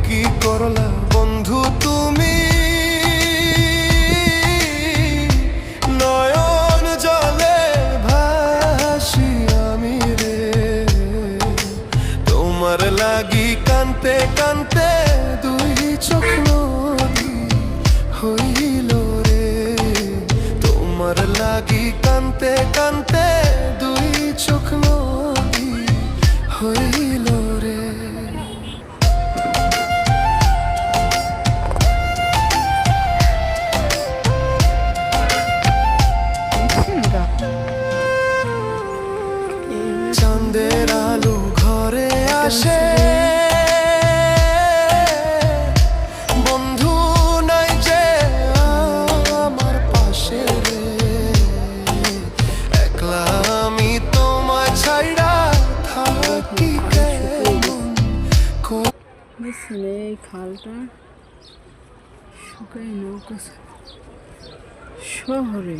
কি করলা বন্ধু তুমি, নয়ন জলে ভাসি আমি রে। তোমার লাগি কানতে কানতে দুই চোখ নদী হইল রে। তোমার লাগি কানতে কানতে দুই চোখ নদী হইল রে। চাঁদের আলো ঘরে আসে, বন্ধু নাই যে আমার পাশে রে। একলা আমি তোমায় ছাইড়া থাকি কেমন। এই খালটা শুকাই নৌকা শহরে।